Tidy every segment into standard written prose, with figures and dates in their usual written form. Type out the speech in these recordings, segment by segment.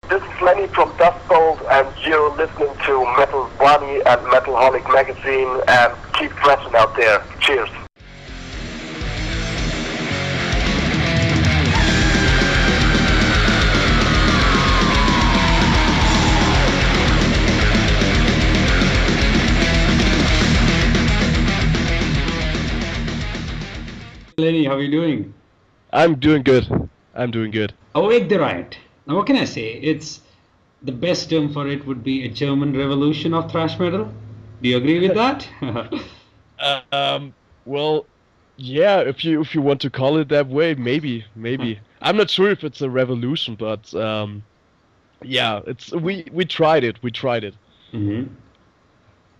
This is Lenny from Dust Bowl, and you're listening to Metal Wani and Metalholic Magazine, and keep thrashing out there. Cheers. Lenny, how are you doing? I'm doing good. I'm doing good. Awake The Riot. Now, what can I say? It's the best term for it would be a German revolution of thrash metal. Do you agree with that? Well, yeah. If you want to call it that way, maybe. I'm not sure if it's a revolution, but yeah, it's we tried it. Mm-hmm.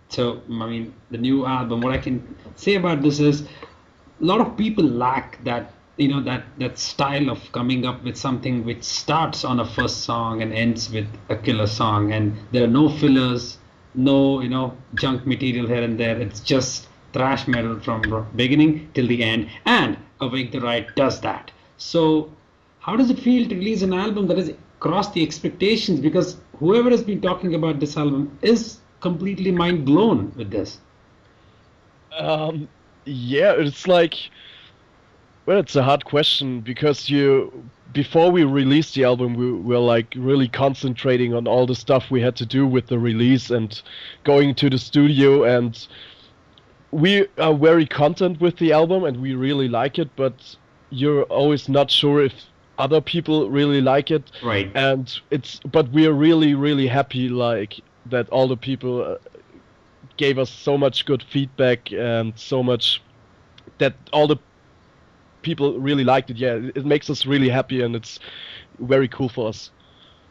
So, I mean, the new album. What I can say about this is, a lot of people lack that, that style of coming up with something which starts on a first song and ends with a killer song, and there are no fillers, no junk material here and there. It's just thrash metal from beginning till the end, and Awake the Riot does that. So how does it feel to release an album that has crossed the expectations? Because whoever has been talking about this album is completely mind blown with this. Yeah, it's like, well, it's a hard question because before we released the album, we were like really concentrating on all the stuff we had to do with the release and going to the studio, and we are very content with the album and we really like it, but you're always not sure if other people really like it. Right. But we are really, really happy like that all the people gave us so much good feedback and so much that all the people really liked it. Yeah, it makes us really happy and it's very cool for us.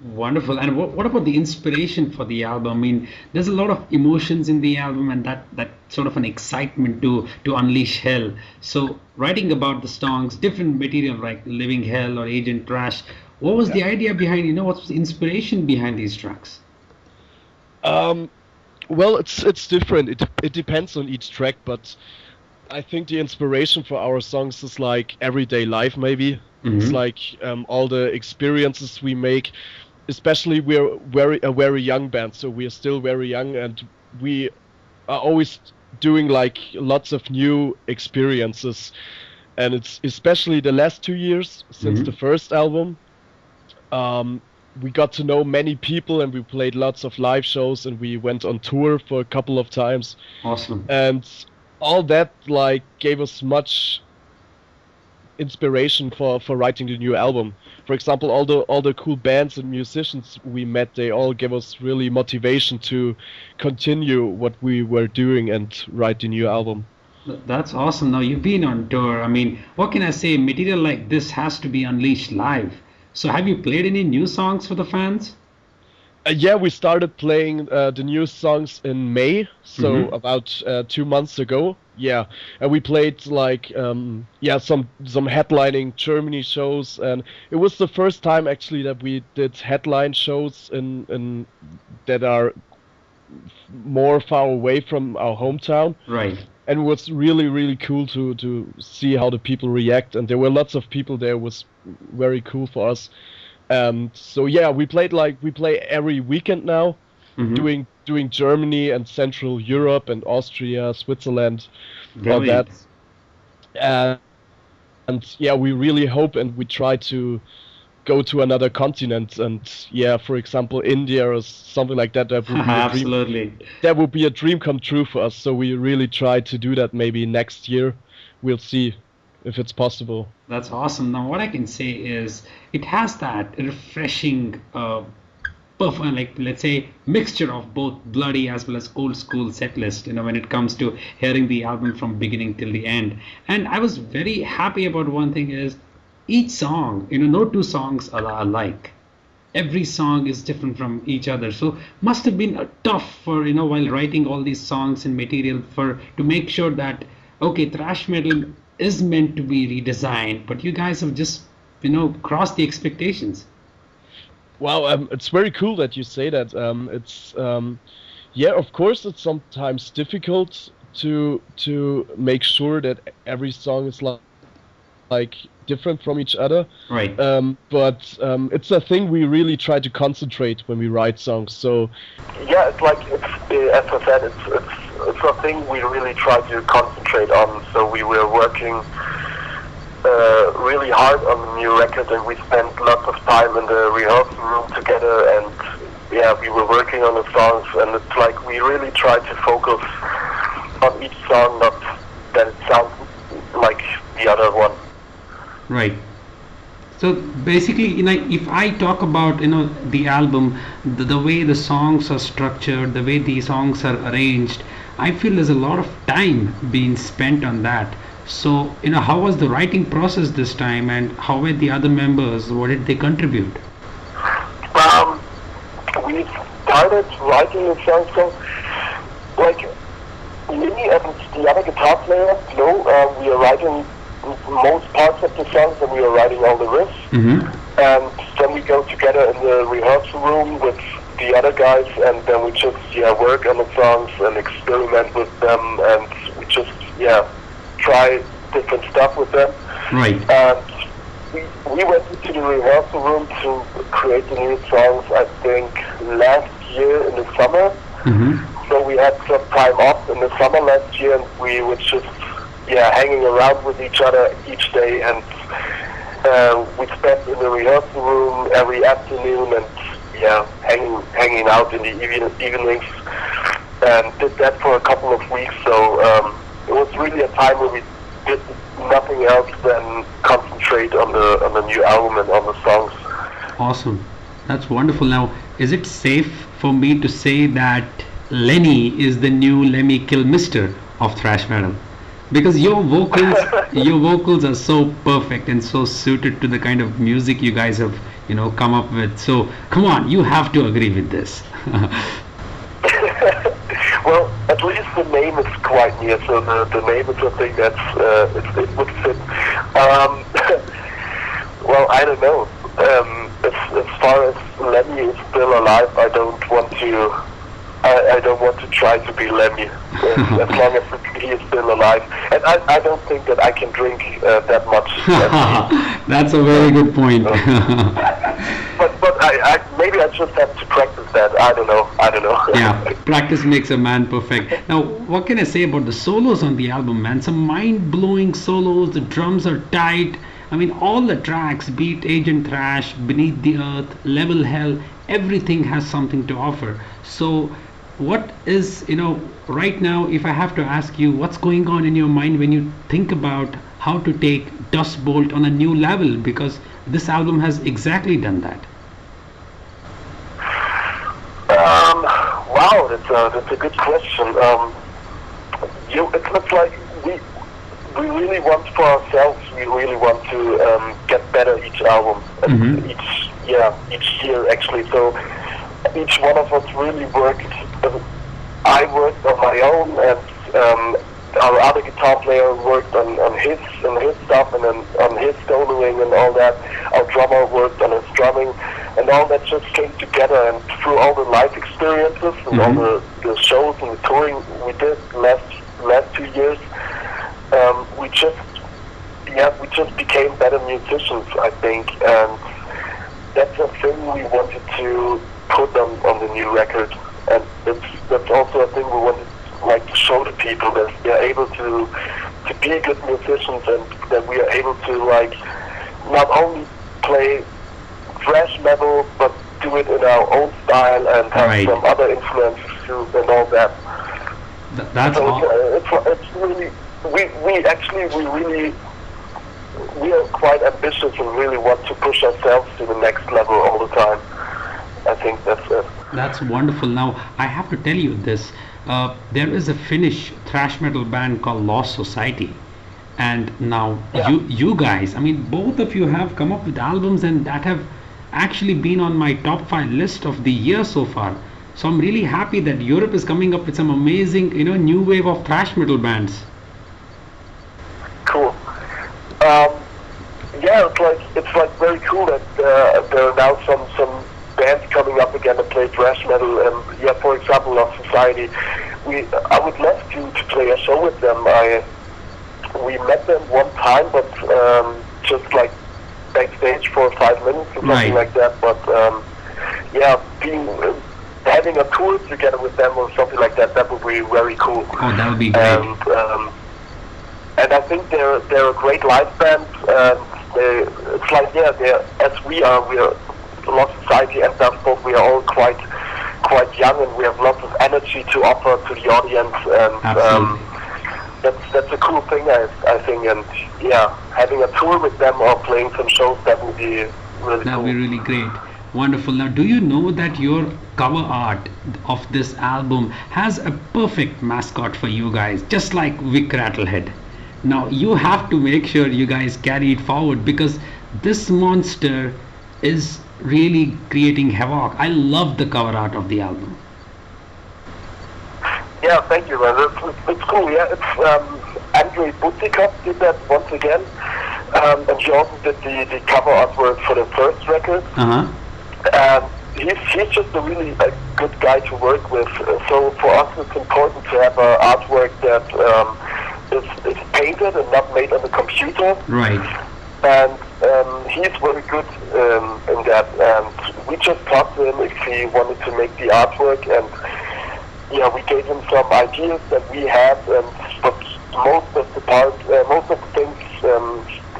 Wonderful. And what about the inspiration for the album? I mean, there's a lot of emotions in the album and that sort of an excitement to unleash hell. So writing about the songs, different material like Living Hell or Agent Thrash, what was the idea behind, what was the inspiration behind these tracks? Well, it's different. It depends on each track, but I think the inspiration for our songs is like everyday life, maybe. Mm-hmm. It's like all the experiences we make. Especially we're a very young band, so we are still very young, and we are always doing like lots of new experiences. And it's especially the last 2 years since the first album. We got to know many people and we played lots of live shows and we went on tour for a couple of times. Awesome. And all that like gave us much inspiration for writing the new album. For example, all the cool bands and musicians we met, they all gave us really motivation to continue what we were doing and write the new album. That's awesome. Now you've been on tour. I mean, what can I say? Material like this has to be unleashed live. So have you played any new songs for the fans? Yeah, we started playing the new songs in May, so about 2 months ago. Yeah, and we played like some headlining Germany shows, and it was the first time actually that we did headline shows in that are more far away from our hometown. Right. And it was really, really cool to see how the people react, and there were lots of people there. It was very cool for us. So yeah, we play every weekend now, doing Germany and Central Europe and Austria, Switzerland, all that. And yeah, we really hope and we try to go to another continent, and yeah, for example, India or something like that. That would be absolutely. That would be a dream come true for us. So we really try to do that maybe next year. We'll see if it's possible. That's awesome. Now, what I can say is it has that refreshing, like let's say, mixture of both bloody as well as old school set list. When it comes to hearing the album from beginning till the end. And I was very happy about one thing is each song. No two songs are alike. Every song is different from each other. So must have been tough for while writing all these songs and material to make sure that thrash metal is meant to be redesigned, but you guys have just crossed the expectations. Wow, it's very cool that you say that. It's yeah, of course it's sometimes difficult to make sure that every song is like like different from each other. Right. But it's a thing we really try to concentrate when we write songs. So yeah, it's like as I said, it's a thing we really try to concentrate on. So we were working really hard on the new record, and we spent lots of time in the rehearsal room together, and yeah, we were working on the songs, and it's like we really try to focus on each song, not that it sounds like the other one. Right. So basically, if I talk about the album, the way the songs are structured, the way the songs are arranged, I feel there's a lot of time being spent on that. So how was the writing process this time, and how were the other members? What did they contribute? We started writing the song, so like me and the other guitar player, we are writing most parts of the songs, and we are writing all the riffs. Mm-hmm. And then we go together in the rehearsal room with the other guys, and then we just work on the songs and experiment with them, and we just try different stuff with them. Right. And we went into the rehearsal room to create the new songs, I think, last year in the summer. Mm-hmm. So we had some time off in the summer last year, and we were just hanging around with each other each day, and we spent in the rehearsal room every afternoon, and hanging out in the evenings, and did that for a couple of weeks. So it was really a time where we did nothing else than concentrate on the new album and on the songs. Awesome. That's wonderful. Now, is it safe for me to say that Lenny is the new Lemmy Kilmister of thrash metal? Because your vocals are so perfect and so suited to the kind of music you guys have come up with. So come on, you have to agree with this. Well, at least the name is quite near, so the name is something that's it would fit. Well, I don't know. As far as Lemmy is still alive, I don't want to try to be Lemmy as long as he is still alive. And I don't think that I can drink that much. That's a very good point. But I maybe I just have to practice that. I don't know. Yeah, practice makes a man perfect. Now, what can I say about the solos on the album, man? Some mind-blowing solos. The drums are tight. I mean, all the tracks, be it Agent Thrash, Beneath the Earth, Level Hell, everything has something to offer. So what is, right now, if I have to ask you, what's going on in your mind when you think about how to take Dust Bolt on a new level? Because this album has exactly done that. Wow, that's a good question. It looks like we really want for ourselves. We really want to get better each album, and each year actually. So each one of us really worked. I worked on my own, and our other guitar player worked on his stuff, and then on his soloing and all that. Our drummer worked on his drumming, and all that just came together. And through all the live experiences and all the shows and the touring we did last 2 years, we just became better musicians, I think, and that's a thing we wanted to put on the new record, and that's also a thing we wanted to show to people, that we are able to be good musicians, and that we are able to not only play thrash metal but do it in our own style and have some other influences too and all that. That's so all. It's really we are quite ambitious and really want to push ourselves to the next level all the time. I think that's it. That's wonderful. Now, I have to tell you this. There is a Finnish thrash metal band called Lost Society. And now, you guys, I mean, both of you have come up with albums and that have actually been on my top 5 list of the year so far. So I'm really happy that Europe is coming up with some amazing, new wave of thrash metal bands. Cool. It's like very cool that there are now some bands coming up again that play thrash metal. And for example, Lost Society. I would love to play a show with them. We met them one time, but just like backstage for 5 minutes or something like that. But having a tour together with them or something like that, that would be very cool. Oh, that would be great. And I think they're a great live band. It's like they're as we are Lost Society and Daft Punk. We are all quite young, and we have lots of energy to offer to the audience. And that's a cool thing, I think. And having a tour with them or playing some shows, that would be really cool. That would be really great. Wonderful. Now, do you know that your cover art of this album has a perfect mascot for you guys, just like Vic Rattlehead? Now, you have to make sure you guys carry it forward, because this monster is really creating havoc. I love the cover art of the album. Yeah, thank you, man. It's cool. Yeah, it's Andrei Butikov did that once again, and he also did the cover artwork for the first record. He's just a really good guy to work with. So for us, it's important to have an artwork that is painted and not made on the computer. Right. And he's very good in that. And we just talked to him if he wanted to make the artwork, and we gave him some ideas that we had, but most of the things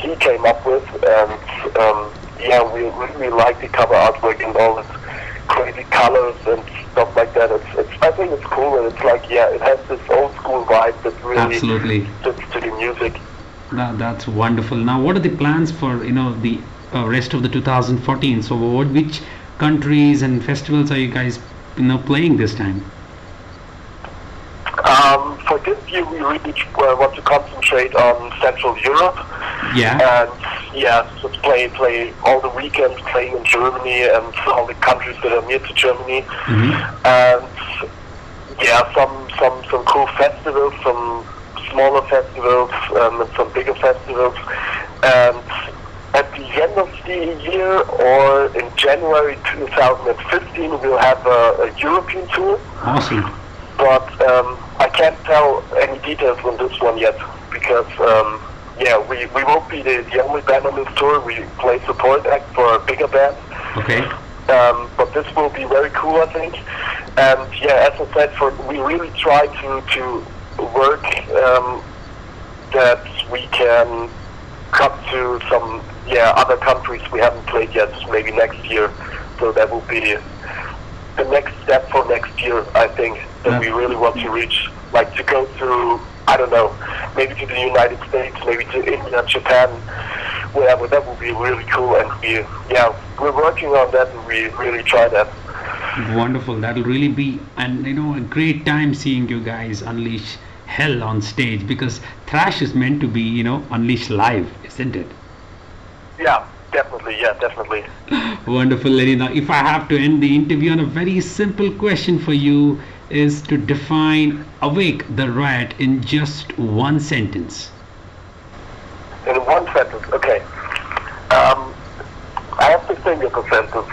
he came up with, and we really like the cover artwork and all its crazy colors and stuff like that. I think it's cool, and it's like, it has this old school vibe that really fits to the music. That's wonderful. Now, what are the plans for the rest of the 2014? So, which countries and festivals are you guys playing this time? For this year, we really want to concentrate on Central Europe. Yeah. And just play all the weekends, playing in Germany and all the countries that are near to Germany. And some cool festivals, some smaller festivals, and some bigger festivals. And at the end of the year, or in January 2015, we'll have a European tour. Awesome. But I can't tell any details on this one yet, because we won't be the only band on this tour. We play support act for a bigger band. Okay. But this will be very cool, I think. And as I said, we really try to work that we can come to some other countries we haven't played yet, maybe next year. So that will be the next step for next year, I think, that we really want to reach. Like to go to, I don't know, maybe to the United States, maybe to India, Japan, wherever. That would be really cool, and we're working on that, and we really try that. Wonderful. That'll really be a great time seeing you guys unleash hell on stage, because Thrash is meant to be unleashed live, isn't it? Yeah, definitely. Wonderful, Lenny. Now, if I have to end the interview on a very simple question for you, is to define Awake the Riot in just one sentence. In one sentence, okay. I have to think of a sentence.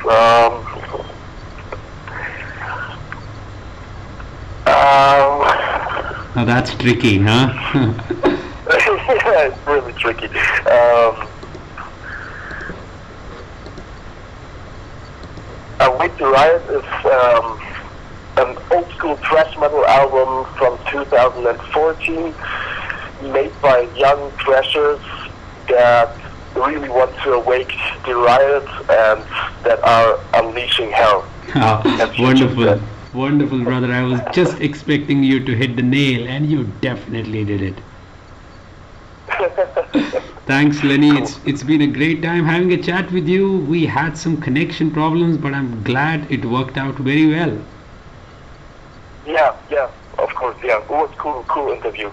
Now that's tricky, huh? Yeah, it's really tricky. Awake the Riot is an old school thrash metal album from 2014, made by young thrashers that really want to awake the riot and that are unleashing hell. Wonderful. Wonderful, brother. I was just expecting you to hit the nail, and you definitely did it. Thanks, Lenny. It's been a great time having a chat with you. We had some connection problems, but I'm glad it worked out very well. Yeah, of course, yeah. It was cool interview.